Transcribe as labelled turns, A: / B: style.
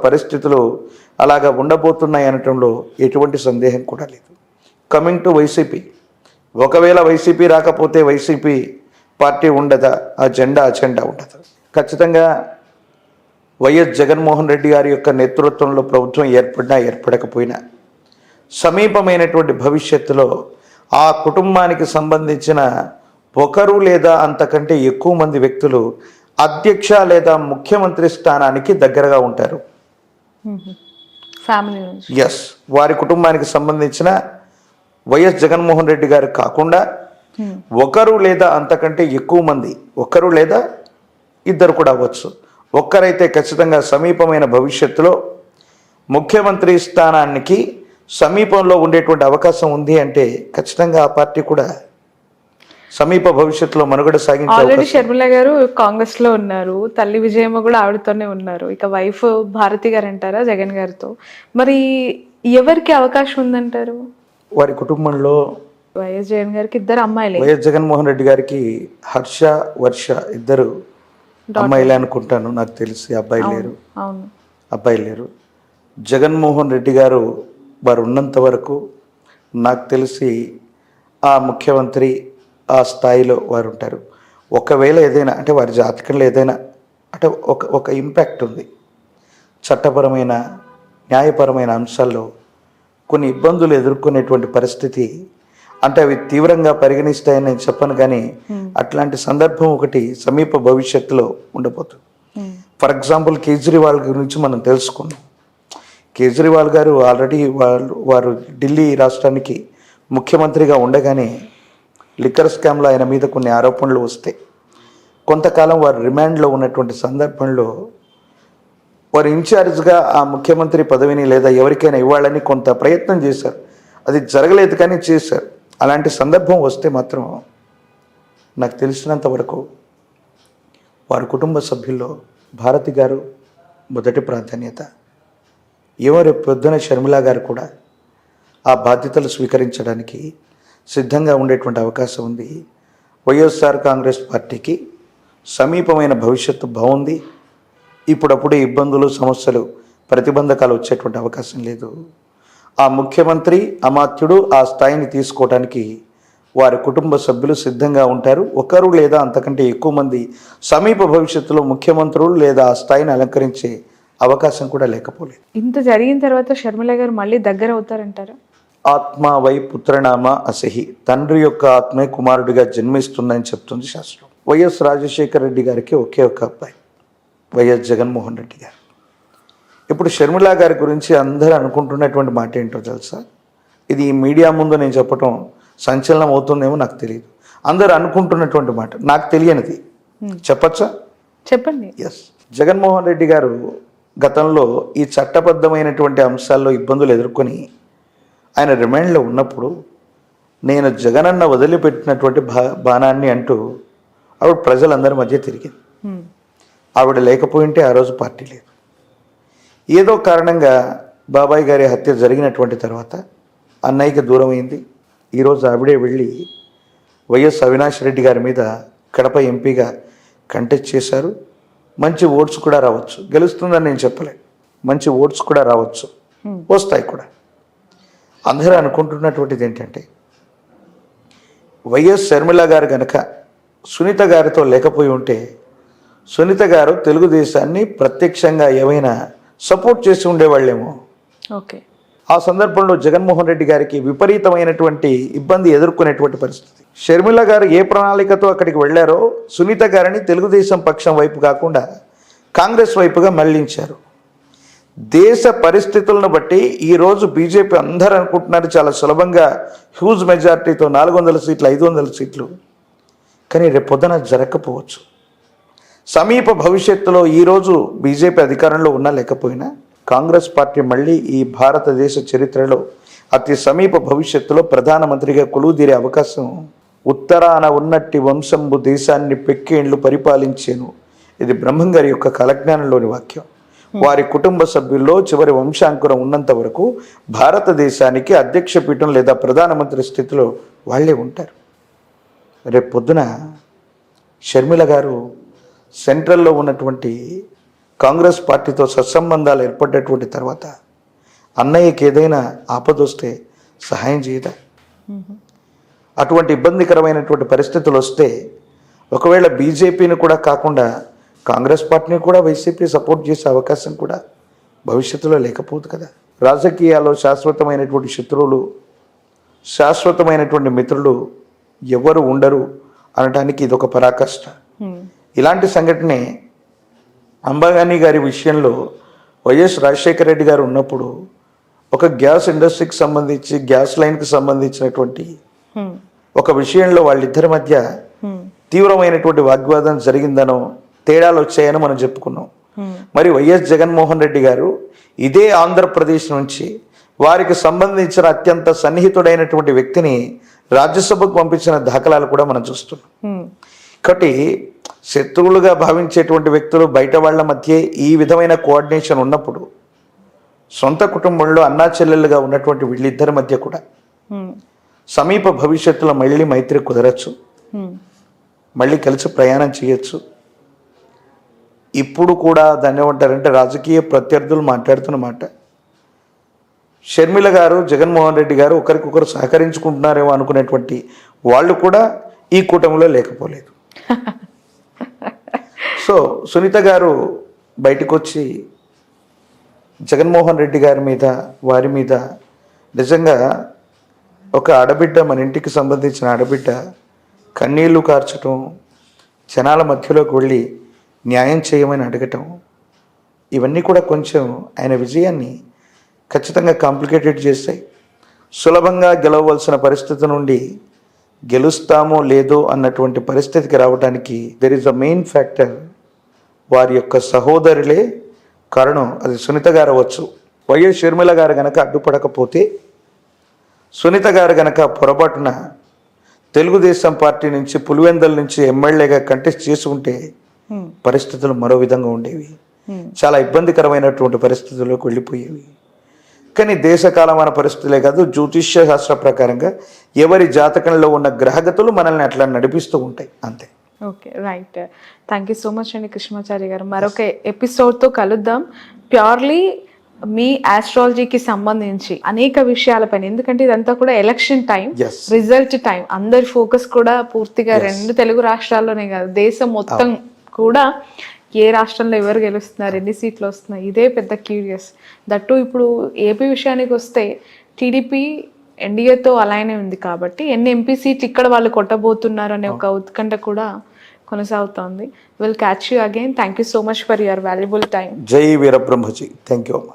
A: పరిస్థితులు అలాగా ఉండబోతున్నాయి అనటంలో ఎటువంటి సందేహం కూడా లేదు. కమింగ్ టు వైసీపీ, ఒకవేళ వైసీపీ రాకపోతే వైసీపీ పార్టీ ఉండదా, అజెండా ఉండదు. ఖచ్చితంగా వైఎస్ జగన్మోహన్ రెడ్డి గారి యొక్క నేతృత్వంలో ప్రభుత్వం ఏర్పడినా ఏర్పడకపోయినా సమీపమైనటువంటి భవిష్యత్తులో ఆ కుటుంబానికి సంబంధించిన ఒకరు లేదా అంతకంటే ఎక్కువ మంది వ్యక్తులు అధ్యక్ష లేదా ముఖ్యమంత్రి స్థానానికి దగ్గరగా ఉంటారు. ఎస్, వారి కుటుంబానికి సంబంధించిన వైఎస్ జగన్మోహన్ రెడ్డి గారు కాకుండా ఒకరు లేదా అంతకంటే ఎక్కువ మంది, ఒకరు లేదా ఇద్దరు కూడా అవ్వచ్చు, ఒక్కరైతే ఖచ్చితంగా సమీపమైన భవిష్యత్తులో ముఖ్యమంత్రి స్థానానికి సమీపంలో ఉండేటువంటి అవకాశం ఉంది అంటే ఖచ్చితంగా ఆ పార్టీ కూడా సమీప భవిష్యత్తులో మనుగడ సాగించే.
B: ఆల్రెడీ షర్మిల గారు కాంగ్రెస్ లో ఉన్నారు, తల్లి విజయమ్మ కూడా ఆవిడతోనే ఉన్నారు, ఇక వైఫ్ భారతి గారు అంటారా జగన్ గారితో. మరి ఎవరికి అవకాశం ఉందంటారు?
A: వారి కుటుంబంలో
B: వైఎస్ జగన్ గారికి ఇద్దరు అమ్మాయిలే.
A: వైఎస్ జగన్మోహన్ రెడ్డి గారికి హర్ష, వర్ష ఇద్దరు అమ్మాయిలే అనుకుంటాను, నాకు తెలిసి అబ్బాయి లేరు. జగన్మోహన్ రెడ్డి గారు వారు ఉన్నంత వరకు నాకు తెలిసి ఆ ముఖ్యమంత్రి ఆ స్థాయిలో వారు ఉంటారు. ఒకవేళ ఏదైనా అంటే వారి జాతకంలో ఏదైనా అంటే ఒక ఇంపాక్ట్ ఉంది, చట్టపరమైన న్యాయపరమైన అంశాల్లో కొన్ని ఇబ్బందులు ఎదుర్కొనేటువంటి పరిస్థితి, అంటే అవి తీవ్రంగా పరిగణిస్తాయని నేను చెప్పను, కానీ అట్లాంటి సందర్భం ఒకటి సమీప భవిష్యత్తులో ఉండబోతుంది. ఫర్ ఎగ్జాంపుల్ కేజ్రీవాల్ గురించి మనం తెలుసుకున్నాం. కేజ్రీవాల్ గారు ఆల్రెడీ వారు ఢిల్లీ రాష్ట్రానికి ముఖ్యమంత్రిగా ఉండగానే లిక్కర్ స్కామ్లో ఆయన మీద కొన్ని ఆరోపణలు వస్తే కొంతకాలం వారు రిమాండ్లో ఉన్నటువంటి సందర్భంలో వారు ఇన్ఛార్జ్గా ఆ ముఖ్యమంత్రి పదవిని లేదా ఎవరికైనా ఇవ్వాలని కొంత ప్రయత్నం చేశారు. అది జరగలేదు కానీ చేశారు. అలాంటి సందర్భం వస్తే మాత్రం నాకు తెలిసినంత వరకు వారి కుటుంబ సభ్యుల్లో భారతి గారు మొదటి ప్రాధాన్యత. ఏమో రేపు పొద్దున షర్మిల గారు కూడా ఆ బాధ్యతలు స్వీకరించడానికి సిద్ధంగా ఉండేటువంటి అవకాశం ఉంది. వైఎస్ఆర్ కాంగ్రెస్ పార్టీకి సమీపమైన భవిష్యత్తు బాగుంది. ఇప్పుడప్పుడు ఇబ్బందులు, సమస్యలు, ప్రతిబంధకాలు వచ్చేటువంటి అవకాశం లేదు. ఆ ముఖ్యమంత్రి అమాత్యుడు ఆ స్థాయిని తీసుకోవడానికి వారి కుటుంబ సభ్యులు సిద్ధంగా ఉంటారు. ఒకరు లేదా అంతకంటే ఎక్కువ మంది సమీప భవిష్యత్తులో ముఖ్యమంత్రులు లేదా ఆ స్థాయిని అలంకరించే అవకాశం కూడా లేకపోలేదు.
B: ఇంత జరిగిన తర్వాత షర్మిల గారు మళ్ళీ దగ్గర అవుతారంటారా?
A: ఆత్మ వై పుత్రనామ అసహి, తండ్రి యొక్క ఆత్మే కుమారుడిగా జన్మిస్తుందని చెప్తుంది శాస్త్రం. వైఎస్ రాజశేఖర రెడ్డి గారికి ఒకే ఒక అబ్బాయి వైఎస్ జగన్మోహన్ రెడ్డి గారు. ఇప్పుడు షర్మిల గారి గురించి అందరూ అనుకుంటున్నటువంటి మాట ఏంటో తెలుసా? ఇది మీడియా ముందు నేను చెప్పటం సంచలనం అవుతుందేమో నాకు తెలియదు. అందరూ అనుకుంటున్నటువంటి మాట, నాకు తెలియనిది చెప్పచ్చా?
B: చెప్పండి.
A: ఎస్, జగన్మోహన్ రెడ్డి గారు గతంలో ఈ చట్టబద్ధమైనటువంటి అంశాల్లో ఇబ్బందులు ఎదుర్కొని ఆయన రిమాండ్లో ఉన్నప్పుడు నేను జగనన్న వదిలిపెట్టినటువంటి బాణాన్ని అంటూ ఆవిడ ప్రజలందరి మధ్య తిరిగింది. ఆవిడ లేకపోయింటే ఆ రోజు పార్టీ లేదు. ఏదో కారణంగా బాబాయ్ గారి హత్య జరిగినటువంటి తర్వాత అన్నయ్యకి దూరం అయింది. ఈరోజు ఆవిడే వెళ్ళి వైఎస్ అవినాష్ రెడ్డి గారి మీద కడప ఎంపీగా కంటెస్ట్ చేశారు. మంచి ఓట్స్ కూడా రావచ్చు, గెలుస్తుందని నేను చెప్పలేను, మంచి ఓట్స్ కూడా రావచ్చు, వస్తాయి కూడా. అందరూ అనుకుంటున్నటువంటిది ఏంటంటే వైఎస్ షర్మిల గారు కనుక సునీత గారితో లేకపోయి ఉంటే సునీత గారు తెలుగుదేశాన్ని ప్రత్యక్షంగా ఏమైనా సపోర్ట్ చేసి ఉండేవాళ్ళేమో.
B: ఓకే,
A: ఆ సందర్భంలో జగన్మోహన్ రెడ్డి గారికి విపరీతమైనటువంటి ఇబ్బంది ఎదుర్కొనేటువంటి పరిస్థితి. షర్మిల గారు ఏ ప్రణాళికతో అక్కడికి వెళ్ళారో సునీత గారిని తెలుగుదేశం పక్షం వైపు కాకుండా కాంగ్రెస్ వైపుగా మళ్లించారు. దేశ పరిస్థితులను బట్టి ఈరోజు బీజేపీ అందరూ అనుకుంటున్నారు చాలా సులభంగా హ్యూజ్ మెజార్టీతో 400 సీట్లు 500 సీట్లు, కానీ రేపు పొద్దున జరగకపోవచ్చు. సమీప భవిష్యత్తులో ఈరోజు బీజేపీ అధికారంలో ఉన్నా లేకపోయినా కాంగ్రెస్ పార్టీ మళ్ళీ ఈ భారతదేశ చరిత్రలో అతి సమీప భవిష్యత్తులో ప్రధానమంత్రిగా కొలువుదీరే అవకాశం. ఉత్తరాన ఉన్నట్టి వంశంబు దేశాన్ని పెక్కేండ్లు పరిపాలించేను, ఇది బ్రహ్మం గారి యొక్క కాలజ్ఞానంలోని వాక్యం. వారి కుటుంబ సభ్యుల్లో చివరి వంశాంకురం ఉన్నంత వరకు భారతదేశానికి అధ్యక్ష పీఠం లేదా ప్రధానమంత్రి స్థితిలో వాళ్ళే ఉంటారు. రేపు పొద్దున షర్మిల గారు సెంట్రల్లో ఉన్నటువంటి కాంగ్రెస్ పార్టీతో సత్సంబంధాలు ఏర్పడ్డటువంటి తర్వాత అన్నయ్యకి ఏదైనా ఆపదొస్తే సహాయం చేయదా? అటువంటి ఇబ్బందికరమైనటువంటి పరిస్థితులు వస్తే ఒకవేళ బీజేపీని కూడా కాకుండా కాంగ్రెస్ పార్టీని కూడా వైసీపీ సపోర్ట్ చేసే అవకాశం కూడా భవిష్యత్తులో లేకపోదు కదా. రాజకీయాల్లో శాశ్వతమైనటువంటి శత్రువులు, శాశ్వతమైనటువంటి మిత్రులు ఎవరు ఉండరు అనడానికి ఇది ఒక పరాకాష్ట. ఇలాంటి సంఘటనే అంబానీ గారి విషయంలో వైఎస్ రాజశేఖర రెడ్డి గారు ఉన్నప్పుడు ఒక గ్యాస్ ఇండస్ట్రీకి సంబంధించి, గ్యాస్ లైన్కి సంబంధించినటువంటి ఒక విషయంలో వాళ్ళిద్దరి మధ్య తీవ్రమైనటువంటి వాగ్వాదం జరిగిందనో, తేడాలు వచ్చాయని మనం చెప్పుకున్నాం. మరి వైఎస్ జగన్మోహన్ రెడ్డి గారు ఇదే ఆంధ్రప్రదేశ్ నుంచి వారికి సంబంధించిన అత్యంత సన్నిహితుడైనటువంటి వ్యక్తిని రాజ్యసభకు పంపించిన దాఖలాలు కూడా మనం చూస్తున్నాం. కాబట్టి శత్రువులుగా భావించేటువంటి వ్యక్తులు బయట వాళ్ళ మధ్య ఈ విధమైన కోఆర్డినేషన్ ఉన్నప్పుడు సొంత కుటుంబంలో అన్నా చెల్లెలుగా ఉన్నటువంటి వీళ్ళిద్దరి మధ్య కూడా సమీప భవిష్యత్తులో మళ్ళీ మైత్రి కుదరచ్చు, మళ్ళీ కలిసి ప్రయాణం చేయొచ్చు. ఇప్పుడు కూడా దాన్ని ఏమంటారంటే రాజకీయ ప్రత్యర్థులు మాట్లాడుతున్న మాట, షర్మిల గారు జగన్మోహన్ రెడ్డి గారు ఒకరికొకరు సహకరించుకుంటున్నారేమో అనుకునేటువంటి వాళ్ళు కూడా ఈ కూటమిలో లేకపోలేదు. సో సునీత గారు బయటకు వచ్చి జగన్మోహన్ రెడ్డి గారి మీద, వారి మీద నిజంగా ఒక ఆడబిడ్డ, మన ఇంటికి సంబంధించిన ఆడబిడ్డ కన్నీళ్లు కార్చటం, జనాల మధ్యలోకి వెళ్ళి న్యాయం చేయమని అడగటం, ఇవన్నీ కూడా కొంచెం ఆయన విజయాన్ని ఖచ్చితంగా కాంప్లికేటెడ్ చేస్తాయి. సులభంగా గెలవవలసిన పరిస్థితి నుండి గెలుస్తామో లేదో అన్నటువంటి పరిస్థితికి రావడానికి there is a main factor, వారి యొక్క సహోదరులే కారణం. అది సునీత గారు అవ్వచ్చు. వైఎస్ షర్మిల గారు గనక అడ్డుపడకపోతే, సునీత గారు గనక పొరపాటున తెలుగుదేశం పార్టీ నుంచి, పులివెందల నుంచి ఎమ్మెల్యేగా కంటెస్ట్ చేసుకుంటే పరిస్థితులు మరో విధంగా ఉండేవి. చాలా ఇబ్బందికరమైనటువంటి పరిస్థితుల్లోకి వెళ్ళిపోయేవి. కానీ దేశకాలమైన పరిస్థితులే కాదు, జ్యోతిష్య శాస్త్ర ప్రకారంగా ఎవరి జాతకంలో ఉన్న గ్రహగతులు మనల్ని అట్లా నడిపిస్తూ ఉంటాయి, అంతే.
B: Okay, right. Thank you so much అండి కృష్ణమాచారి గారు. మరొక ఎపిసోడ్తో కలుద్దాం. ప్యూర్లీ మీ ఆస్ట్రాలజీకి సంబంధించి అనేక విషయాలపైన, ఎందుకంటే ఇదంతా కూడా ఎలక్షన్ టైం, రిజల్ట్ టైం, అందరి ఫోకస్ కూడా పూర్తిగా రెండు తెలుగు రాష్ట్రాల్లోనే కాదు, దేశం మొత్తం కూడా ఏ రాష్ట్రంలో ఎవరు గెలుస్తున్నారు, ఎన్ని సీట్లు వస్తున్నాయి, ఇదే పెద్ద క్యూరియస్. దట్టు ఇప్పుడు ఏపీ విషయానికి వస్తే టీడీపీ ఎన్డీఏతో అలానే ఉంది కాబట్టి ఎన్ని ఎంపీ సీట్లు ఇక్కడ వాళ్ళు కొట్టబోతున్నారు అనే ఒక ఉత్కంఠ కూడా కొనసాగుతోంది. Will catch you again. Thank you so much for your valuable time.
A: జై వీరబ్రహ్మజీ. థ్యాంక్ యూ అమ్మా.